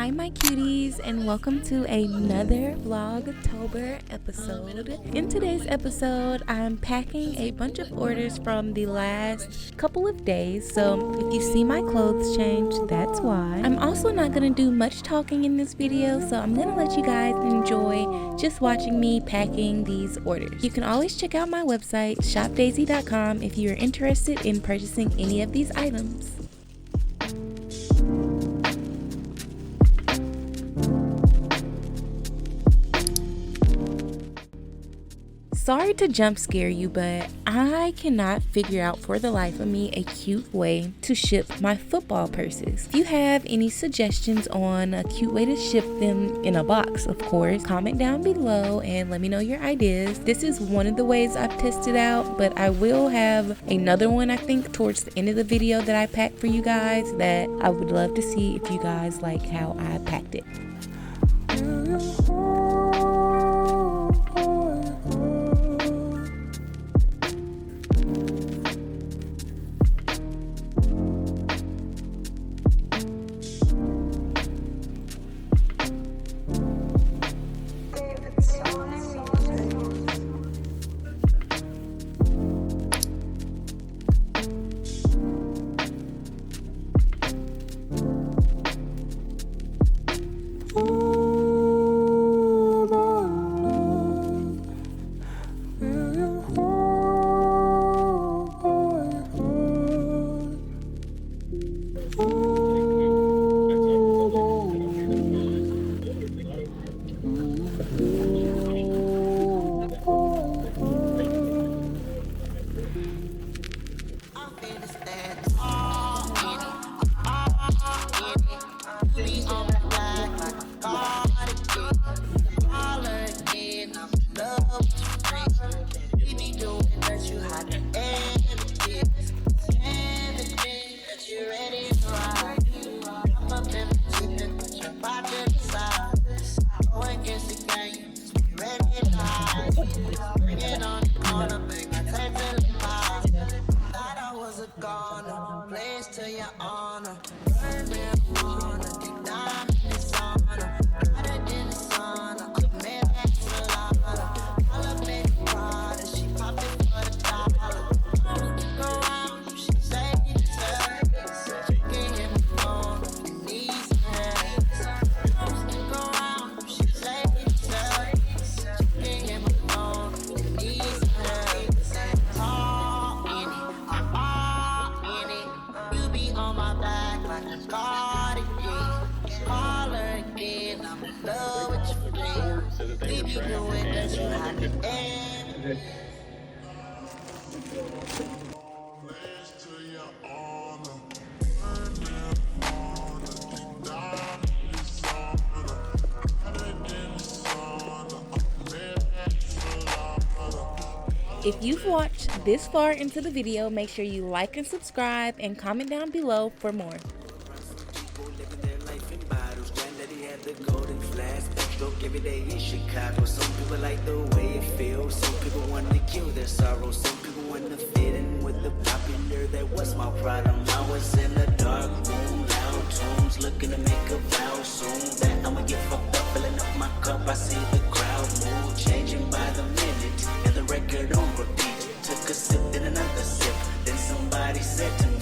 Hi my cuties, and welcome to another Vlogtober episode. In today's episode, I'm packing a bunch of orders from the last couple of days, so if you see my clothes change, that's why. I'm also not going to do much talking in this video, so I'm going to let you guys enjoy just watching me packing these orders. You can always check out my website, shopdaisie.com, if you're interested in purchasing any of these items. Sorry to jump scare you, but I cannot figure out for the life of me a cute way to ship my football purses. If you have any suggestions on a cute way to ship them in a box, of course, comment down below and let me know your ideas. This is one of the ways I've tested out, but I will have another one, I think, towards the end of the video that I packed for you guys that I would love to see if you guys like how I packed it. If you've watched this far into the video, make sure you like and subscribe and comment down below for more. Every day in Chicago, some people like the way it feels. Some people want to kill their sorrow. Some people want to fit in with the popular. That was my problem. I was in a dark room, loud tunes, looking to make a vow soon that I'ma get fucked up, filling up my cup. I see the crowd move, changing by the minute, and the record on repeat. Took a sip, then another sip, then somebody said to me,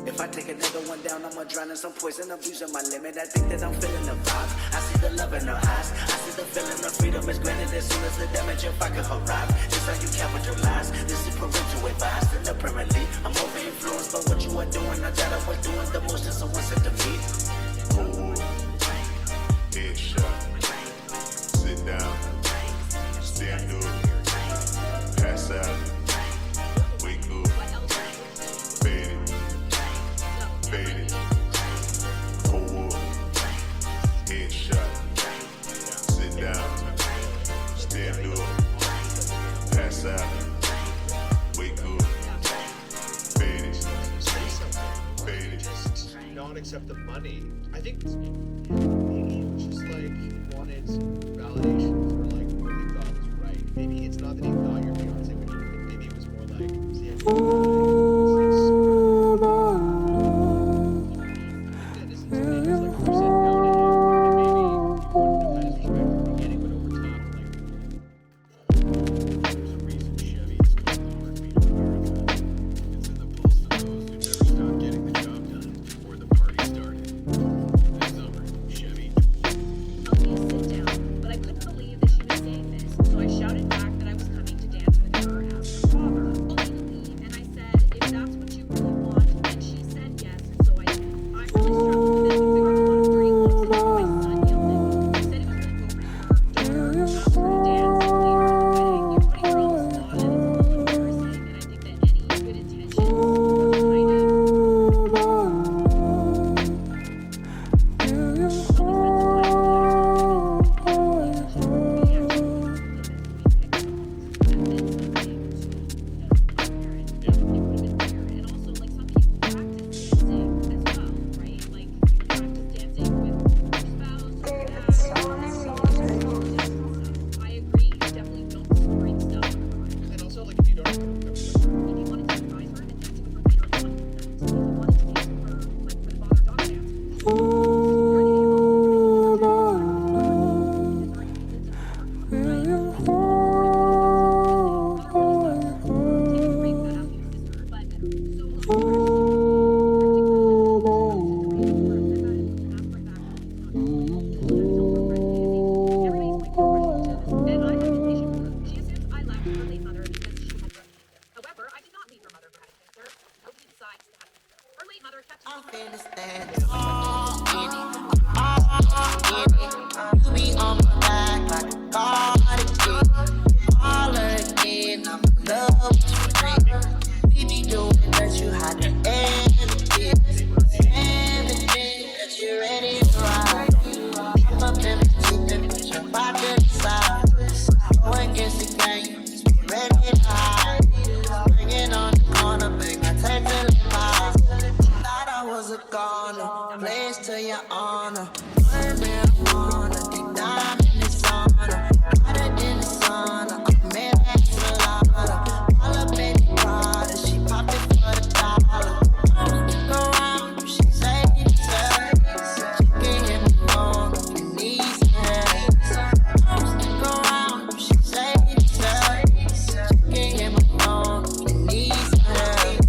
if I take another one down, I'ma drown in some poison, abusing my limit. I think that I'm feeling the vibes. I see see the love in her eyes. I see the feeling of freedom is granted as soon as the damage of I can arrive. Just how you capitalize, this is parental advice. And apparently, I'm over influenced by what you are doing. I doubt I was doing the most, and someone said to me, Forward, headshot, sit down, stand up, pass out, wake up, fade it, forward, headshot, sit down, stand up, pass out, wake up, fade it. Not accept the money. I think maybe it was just like he wanted validation for like what he thought was right. Maybe it's not that he thought your fiance would do it. Maybe it was more like, see, I think this is maybe it's like percent down to him, and maybe you wouldn't have had his respect from the beginning, but over time, like there's a reason Chevy is called the heartbeat of America. It's in the pulse of those who never stop getting the job done before the party started. It's over. Chevy. Elsie, sit down, but I couldn't believe that she was saying this, so I shouted back that I was coming to dance with her as her father. Elsie to leave, and I said, if that's what you really want, and she said yes, so I did. I'm really struggling with it because a lot of dirty looks into my son yielded. He said he was going to go bring her daughter, ask her to dance later at the wedding. You're putting her on the spot, and it's a little embarrassing, and I think that any good intentions were kind of And also, like, if you don't remember, like, if you wanted to surprise her, then dancing with her later on would be nice. If you wanted to dance with her, like with a father-daughter dance, you're the However, I did not leave her mother for having cancer. Nobody decides to have cancer. Her late mother kept I'm finna stand all in it. You be on my back like a Cardi B. All again, I'm in love with your friend. We be doing that you had to everything that you're ready to ride. I'm up in the jump out to the side. Go against the game, just be ready to hide. Bring it on the corner, bring my text to the pie. Thought I was a goner, place to your honor. Burn me up on a deep dive in the sauna. Hotter than the sauna, I'm made that salada. All up in the Prada, she popped it for the dollar. Don't stick around, she say it's her. She can hit me on if you need some help. Don't stick around, she say it's her. She can hit me on if you need some help.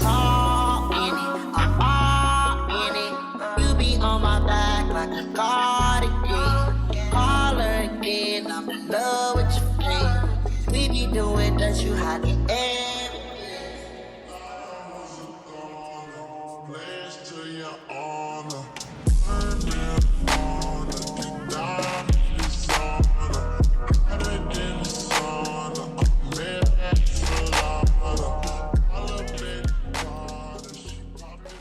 All in it, I'm all in it. You be on my back like a Cardi B. Call her again, I'm in love with your friend. We be doing that you had to end. Place to your honor. Burn me on a deep dive in the sauna. Hotter than the sauna. I'm made that salada. All up in the Prada, she popped it.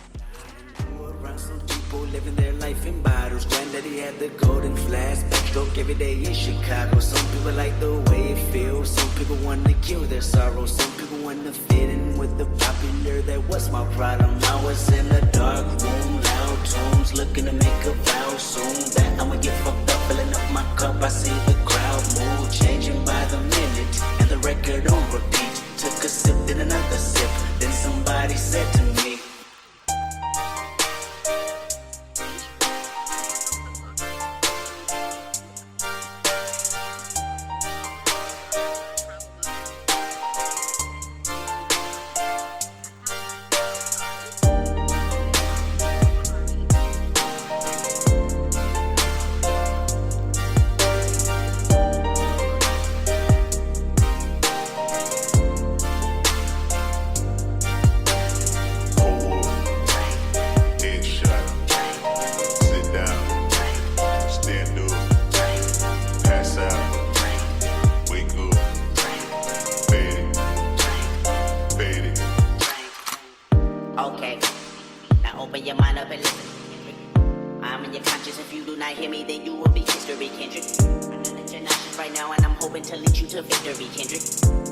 around some people living their life in bottles. Granddaddy had the golden flask, backstroke every day in Chicago. Some people like the way it feels. Some people want to kill their sorrow. Some people want to fit in with the popular. That was my problem. I was in a dark room, loud tunes, looking to make a vow soon that I'ma get fucked up, filling up my cup. I see the crowd move, changing by the minute, and the record on repeat. Took a sip, then another sip. Then somebody said to me, it to lead you to victory, Kendrick.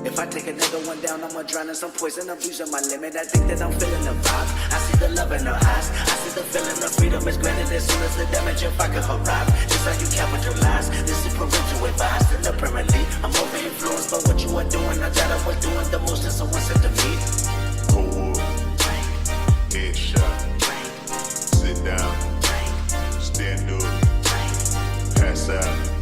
If I take another one down, I'ma drown in some poison, abusing my limit. I think that I'm feeling the vibe. I see the love in her eyes. I see the feeling of freedom is granted as soon as the damage if I could arrive. Just how you capitalize. This is parental advice. And apparently, I'm over influenced by what you are doing. I thought I was doing the most and someone said to me. Hold up, headshot, sit down, stand up, pass out.